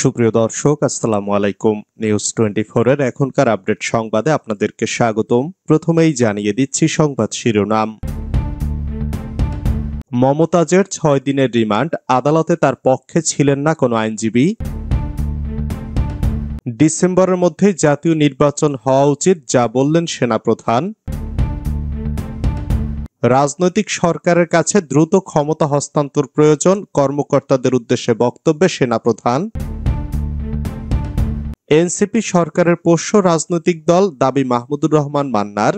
সুপ্রিয় দর্শক, আসসালামু আলাইকুম। নিউজ 24 এর এখনকার আপডেট সংবাদে আপনাদেরকে স্বাগতম। প্রথমেই জানিয়ে দিচ্ছি সংবাদ শিরোনাম। মমতাজের 6 দিনের রিমান্ড, আদালতে তার পক্ষে ছিলেন না কোনো আইনজীবী। ডিসেম্বরের মধ্যে জাতীয় নির্বাচন হওয়া উচিত, যা বললেন সেনাপ্রধান। রাজনৈতিক সরকারের কাছে দ্রুত ক্ষমতা হস্তান্তর প্রয়োজন, কর্মকর্তাদের উদ্দেশ্যে বক্তব্যে সেনাপ্রধান। এনসিপি সরকারের পোষ্য রাজনৈতিক দল, দাবি মাহমুদুর রহমান মান্নার।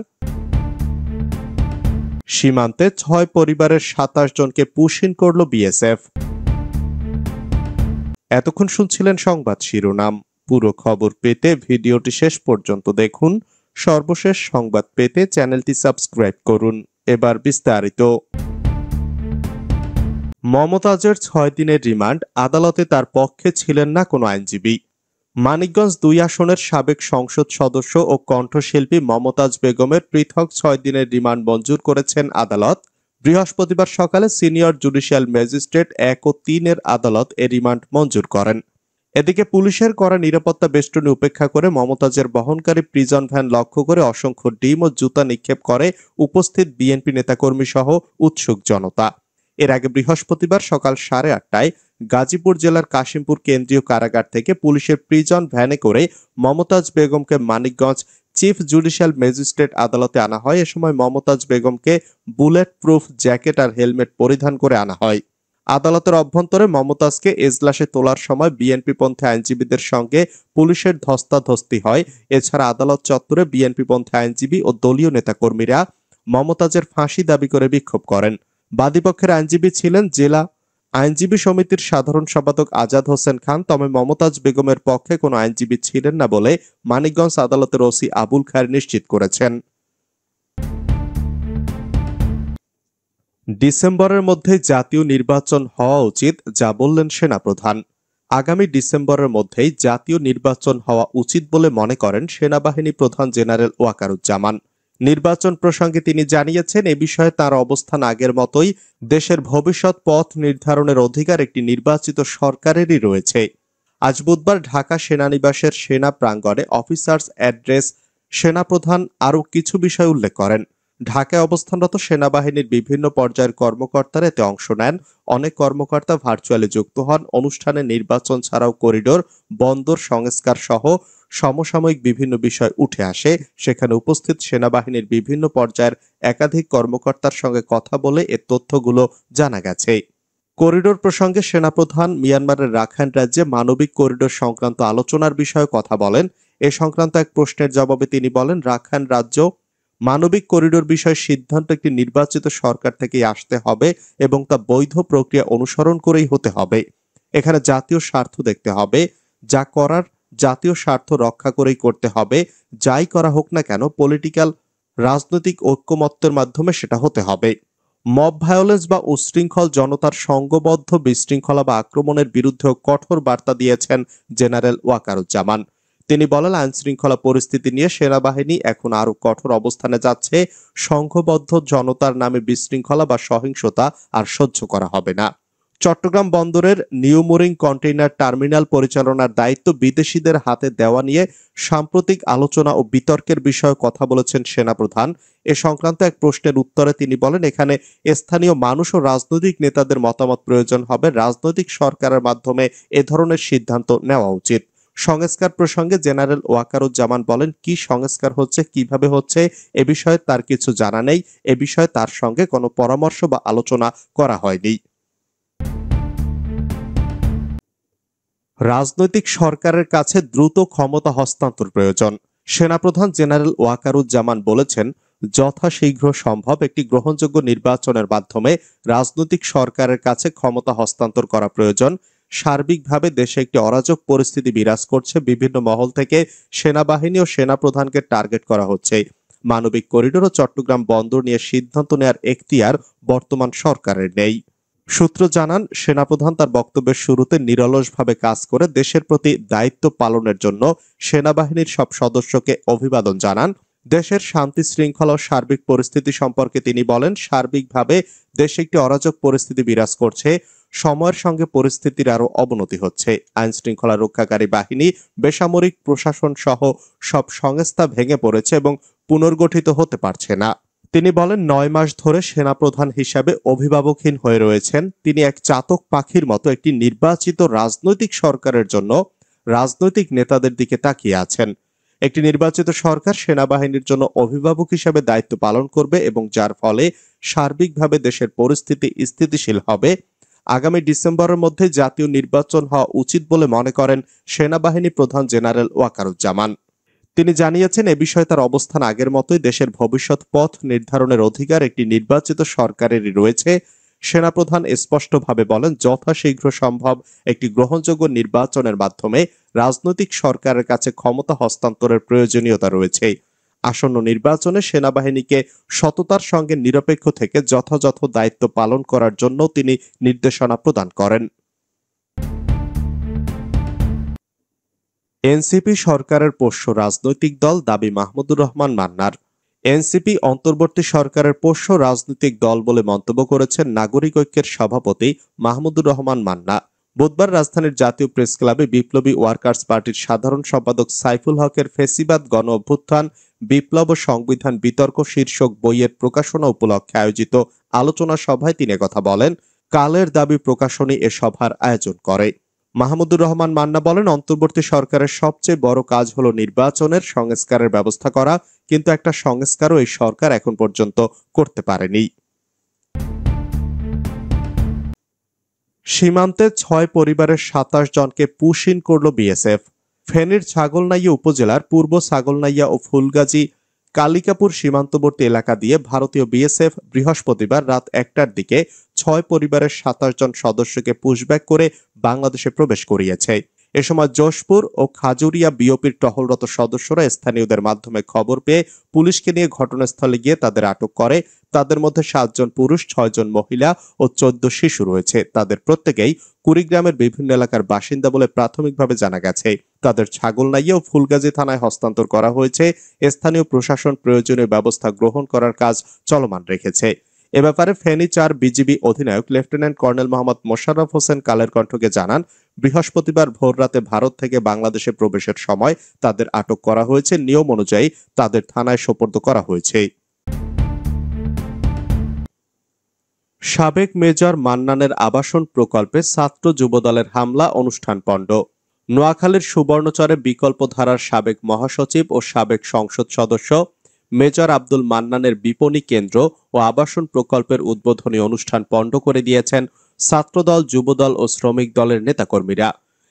সীমান্তে 6 পরিবারের 27 জনকে পুশ-ইন করল বিএসএফ। এতক্ষণ শুনছিলেন সংবাদ শিরোনাম। পুরো খবর পেতে ভিডিওটি শেষ পর্যন্ত দেখুন। সর্বশেষ সংবাদ পেতে চ্যানেলটি সাবস্ক্রাইব করুন। এবার বিস্তারিত। মমতাজের 6 দিনের রিমান্ড, আদালতে তার পক্ষে ছিলেন না কোনো আইনজীবী। মানিকগঞ্জ 2 আসনের সাবেক সংসদ সদস্য ও কণ্ঠশিল্পী মমতাজ বেগমের পৃথক 6 দিনের রিমান্ড মঞ্জুর করেছেন আদালত। বৃহস্পতিবার সকালে সিনিয়র জুডিশিয়াল ম্যাজিস্ট্রেট 1 ও 3 এর আদালত এ রিমান্ড মঞ্জুর করেন। এদিকে পুলিশের করা নিরাপত্তা বেষ্টনী উপেক্ষা করে মমতাজের বহনকারী প্রিজন ভ্যান লক্ষ্য করে অসংখ্য ডিম ও জুতা নিক্ষেপ করে উপস্থিত বিএনপি নেতাকর্মী সহ উৎসুক জনতা। এর আগে বৃহস্পতিবার সকাল 8:30টায় গাজীপুর জেলার কাশিমপুর কেন্দ্রীয় কারাগার থেকে পুলিশের প্রিজন ভ্যানে করে মমতাজ বেগমকে মানিকগঞ্জ চিফ জুডিশিয়াল ম্যাজিস্ট্রেট আদালতে আনা হয়। এ সময় মমতাজ বেগমকে বুলেট প্রুফ জ্যাকেট আর হেলমেট পরিধান করে আনা হয়। আদালতের অভ্যন্তরে মমতাজকে এজলাসে তোলার সময় বিএনপিপন্থী আইনজীবীদের সঙ্গে পুলিশের ধস্তাধস্তি হয়। এছাড়া আদালত চত্বরে বিএনপিপন্থী আইনজীবী ও দলীয় নেতাকর্মীরা মমতাজের ফাঁসি দাবি করে বিক্ষোভ করেন। বাদীপক্ষের আইনজীবী ছিলেন জেলা আইনজীবী সমিতির সাধারণ সম্পাদক আজাদ হোসেন খান। তবে মমতাজ বেগমের পক্ষে কোনো আইনজীবী ছিলেন না বলে মানিকগঞ্জ আদালতের ওসি আবুল খায়ের নিশ্চিত করেছেন। ডিসেম্বরের মধ্যে জাতীয় নির্বাচন হওয়া উচিত, যা বললেন সেনাপ্রধান। আগামী ডিসেম্বরের মধ্যেই জাতীয় নির্বাচন হওয়া উচিত বলে মনে করেন সেনাবাহিনী প্রধান জেনারেল ওয়াকারুজ্জামান। নির্বাচন প্রসঙ্গে তিনি জানিয়েছেন, এ বিষয়ে তার অবস্থান আগের মতোই। দেশের ভবিষ্যৎ পথ নির্ধারণের অধিকার একটি নির্বাচিত সরকারেরই রয়েছে। আজ বুধবার ঢাকা সেনানিবাসের সেনা প্রাঙ্গণে অফিসার্স অ্যাড্রেস সেনাপ্রধান আরও কিছু বিষয় উল্লেখ করেন। ঢাকায় অবস্থানরত সেনাবাহিনীর বিভিন্ন পর্যায়ের কর্মকর্তারা এতে অংশ নেন। অনেক কর্মকর্তা ভার্চুয়ালি যুক্ত হন। অনুষ্ঠানে নির্বাচন ছাড়াও করিডোর, বন্দর সংস্কার সহ সমসাময়িক বিভিন্ন বিষয় উঠে আসে। সেখানে উপস্থিত সেনাবাহিনীর বিভিন্ন পর্যায়ের একাধিক কর্মকর্তার সঙ্গে কথা বলে এ তথ্যগুলো জানা গেছে। করিডোর প্রসঙ্গে সেনাপ্রধান মিয়ানমারের রাখাইন রাজ্যে মানবিক করিডোর সংক্রান্ত আলোচনার বিষয়ে কথা বলেন। এ সংক্রান্ত এক প্রশ্নের জবাবে তিনি বলেন, রাখাইন রাজ্য মানবিক করিডোর বিষয়ে সিদ্ধান্ত একটি নির্বাচিত সরকার থেকেই আসতে হবে এবং তা বৈধ প্রক্রিয়া অনুসরণ করেই হতে হবে। এখানে জাতীয় স্বার্থ দেখতে হবে, যা করার জাতীয় স্বার্থ রক্ষা করেই করতে হবে। যাই করা হোক না কেন, পলিটিক্যাল রাজনৈতিক ঐক্যমত্যের মাধ্যমে সেটা হতে হবে। মব ভায়োলেন্স বা উশৃঙ্খল জনতার সংঘবদ্ধ বিশৃঙ্খলা বা আক্রমণের বিরুদ্ধেও কঠোর বার্তা দিয়েছেন জেনারেল ওয়াকারুজ্জামান। তিনি বলেন, আইন শৃঙ্খলা পরিস্থিতি নিয়ে সেনাবাহিনী এখন আরো কঠোর অবস্থানে যাচ্ছে। সংঘবদ্ধ জনতার নামে বিশৃঙ্খলা বা সহিংসতা আর সহ্য করা হবে না। চট্টগ্রাম বন্দরের নিউ মুরিং কন্টেইনার টার্মিনাল পরিচালনার দায়িত্ব বিদেশিদের হাতে দেওয়া নিয়ে সাম্প্রতিক আলোচনা ও বিতর্কের বিষয়ে কথা বলেছেন সেনাপ্রধান। এ সংক্রান্ত এক প্রশ্নের উত্তরে তিনি বলেন, এখানে স্থানীয় মানুষ ও রাজনৈতিক নেতাদের মতামত প্রয়োজন হবে। রাজনৈতিক সরকারের মাধ্যমে এ ধরনের সিদ্ধান্ত নেওয়া উচিত। সংস্কার প্রসঙ্গে জেনারেল ওয়াকারুজ্জামান বলেন, কি সংস্কার হচ্ছে, কিভাবে হচ্ছে, এ বিষয়ে তার কিছু জানা নেই। এ বিষয়ে তার সঙ্গে কোনো পরামর্শ বা আলোচনা করা হয়নি। রাজনৈতিক সরকারের কাছে দ্রুত ক্ষমতা হস্তান্তর প্রয়োজন। সেনাপ্রধান জেনারেল ওয়াকারুজ্জামান বলেছেন, যথাশীঘ্র সম্ভব একটি গ্রহণযোগ্য নির্বাচনের মাধ্যমে রাজনৈতিক সরকারের কাছে ক্ষমতা হস্তান্তর করা প্রয়োজন। সার্বিকভাবে দেশে একটি অরাজক পরিস্থিতি বিরাজ করছে। বিভিন্ন মহল থেকে সেনাবাহিনী ও সেনাপ্রধানকে টার্গেট করা হচ্ছে। মানবিক করিডোর ও চট্টগ্রাম বন্দর নিয়ে সিদ্ধান্ত নেওয়ার এখতিয়ার বর্তমান সরকারের নেই। সূত্র জানান, সেনাপ্রধান তার বক্তব্যের শুরুতে নিরলসভাবে কাজ করে দেশের প্রতি দায়িত্ব পালনের জন্য সেনাবাহিনীর সব সদস্যকে অভিবাদন জানান। দেশের শান্তি শৃঙ্খলা ও সার্বিক পরিস্থিতি সম্পর্কে তিনি বলেন, সার্বিকভাবে দেশে একটি অরাজক পরিস্থিতি বিরাজ করছে। সময়ের সঙ্গে পরিস্থিতির আরো অবনতি হচ্ছে। আইন শৃঙ্খলা রক্ষাকারী বাহিনী, বেসামরিক প্রশাসন সহ সব সংস্থা ভেঙে পড়েছে এবং পুনর্গঠিত হতে পারছে না। তিনি বলেন, 9 মাস ধরে সেনাপ্রধান হিসাবে অভিভাবকহীন হয়ে রয়েছেন। তিনি এক চাতক পাখির মতো একটি নির্বাচিত রাজনৈতিক সরকারের জন্য রাজনৈতিক নেতাদের দিকে তাকিয়ে আছেন। একটি নির্বাচিত সরকার সেনাবাহিনীর জন্য অভিভাবক হিসেবে দায়িত্ব পালন করবে এবং যার ফলে সার্বিকভাবে দেশের পরিস্থিতি স্থিতিশীল হবে। আগামী ডিসেম্বরের মধ্যে জাতীয় নির্বাচন হওয়া উচিত বলে মনে করেন সেনাবাহিনী প্রধান জেনারেল ওয়াকারুজ্জামান। তিনি জানিয়েছেন, এ বিষয়ে তার অবস্থান আগের মতোই। দেশের ভবিষ্যৎ পথ নির্ধারণের অধিকার একটি নির্বাচিত সরকারেরই রয়েছে। সেনাপ্রধান স্পষ্টভাবে বলেন, যথাশীঘ্র সম্ভব একটি গ্রহণযোগ্য নির্বাচনের মাধ্যমে রাজনৈতিক সরকারের কাছে ক্ষমতা হস্তান্তরের প্রয়োজনীয়তা রয়েছে। আসন্ন নির্বাচনে সেনাবাহিনীকে সততার সঙ্গে নিরপেক্ষ থেকে যথাযথ দায়িত্ব পালন করার জন্য তিনি নির্দেশনা প্রদান করেন। এনসিপি সরকারের পোষ্য রাজনৈতিক দল, দাবি মাহমুদুর রহমান মান্নার। এনসিপি অন্তর্বর্তী সরকারের পোষ্য রাজনৈতিক দল বলে মন্তব্য করেছেন নাগরিক ঐক্যের সভাপতি মাহমুদুর রহমান মান্না। বুধবার রাজধানীর জাতীয় প্রেস ক্লাবে বিপ্লবী ওয়ার্কার্স পার্টির সাধারণ সম্পাদক সাইফুল হকের ফেসিবাদ, গণ অভ্যুত্থান, বিপ্লব ও সংবিধান বিতর্ক শীর্ষক বইয়ের প্রকাশনা উপলক্ষে আয়োজিত আলোচনা সভায় তিনি কথা বলেন। কালের দাবি প্রকাশনী এ সভার আয়োজন করে। মাহমুদুর রহমান মান্না বলেন, অন্তর্বর্তী সরকারের সবচেয়ে বড় কাজ হলো নির্বাচনের সংস্কারের ব্যবস্থা করা, কিন্তু একটা সংস্কারও এই সরকার এখন পর্যন্ত করতে পারেনি। সীমান্তে 6 পরিবারের 27 জনকে পুশ-ইন করল বিএসএফ। ফেনীর ছাগলনাইয়া উপজেলার পূর্ব ছাগলনাইয়া ও ফুলগাজী কালিকাপুর সীমান্তবর্তী এলাকা দিয়ে ভারতীয় বিএসএফ বৃহস্পতিবার রাত 1টার দিকে 6 পরিবারের 27 জন সদস্যকে পুশব্যাক করে বাংলাদেশে প্রবেশ করিয়েছে। এ সময় যশপুর ও খাজুরিয়া বিওপির টহলরত সদস্যরা স্থানীয়দের মাধ্যমে খবর পেয়ে পুলিশকে নিয়ে ঘটনাস্থলে গিয়ে তাদের আটক করে। তাদের মধ্যে 7 জন পুরুষ, 6 জন মহিলা ও 14 শিশু রয়েছে। তাদের প্রত্যেকেই কুড়িগ্রামের বিভিন্ন এলাকার বাসিন্দা বলে প্রাথমিকভাবে জানা গেছে। তাদের ছাগলনাইয়া ও ফুলগাজী থানায় হস্তান্তর করা হয়েছে। স্থানীয় প্রশাসন প্রয়োজনীয় ব্যবস্থা গ্রহণ করার কাজ চলমান রেখেছে। এ ব্যাপারে ফেনী 4 বিজিবি অধিনায়ক লেফটেন্যান্ট কর্নেল মোহাম্মদ মোশাররফ হোসেন কালের কণ্ঠকে জানান, বৃহস্পতিবার ভোররাতে ভারত থেকে বাংলাদেশে প্রবেশের সময় তাদের আটক করা হয়েছে। নিয়ম অনুযায়ী তাদের থানায় সোপর্দ করা হয়েছে। সাবেক মেজর মান্নানের আবাসন প্রকল্পে ছাত্র যুবদলের হামলা, অনুষ্ঠান পণ্ড। নোয়াখালীর সুবর্ণচরে বিকল্প ধারার সাবেক মহাসচিব ও সাবেক সংসদ সদস্য মেজর আব্দুল মান্নানের বিপণী কেন্দ্র ও আবাসন প্রকল্পের উদ্বোধনী অনুষ্ঠান পণ্ড করে দিয়েছেন ছাত্রদল, যুবদল ও শ্রমিক দলের নেতাকর্মীরা।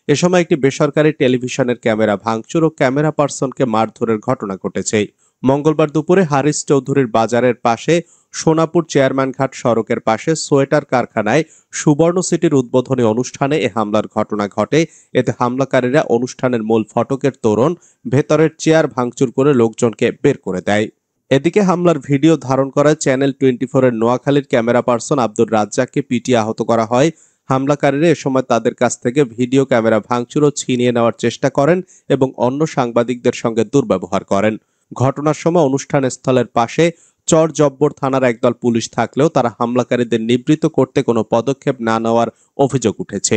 এ সময় একটি বেসরকারি টেলিভিশনের ক্যামেরা ভাঙচুর ও ক্যামেরা পার্সনকে মারধরের ঘটনা ঘটেছে। মঙ্গলবার দুপুরে হারিস চৌধুরীর বাজারের পাশে সোনাপুর চেয়ারম্যানঘাট সড়কের পাশে সোয়েটার কারখানায় সুবর্ণ সিটির উদ্বোধনী অনুষ্ঠানে এ হামলার ঘটনা ঘটে। এতে হামলাকারীরা অনুষ্ঠানের মূল ফটকের তোরণ, ভেতরের চেয়ার ভাঙচুর করে লোকজনকে বের করে দেয়। এদিকে হামলার ভিডিও ধারণ করায় চ্যানেল 24 এর নোয়াখালীর ক্যামেরা পার্সন আব্দুর রাজ্জাককে পিটিয়ে আহত করা হয়। হামলাকারীরা এ সময় তাদের কাছ থেকে ভিডিও ক্যামেরা ভাঙচুর ও ছিনিয়ে নেওয়ার চেষ্টা করেন এবং অন্য সাংবাদিকদের সঙ্গে দুর্ব্যবহার করেন। ঘটনার সময় অনুষ্ঠান স্থলের পাশে চরজব্বর থানার একদল পুলিশ থাকলেও তারা হামলাকারীদের নিবৃত্ত করতে কোনো পদক্ষেপ না নেওয়ার অভিযোগ উঠেছে।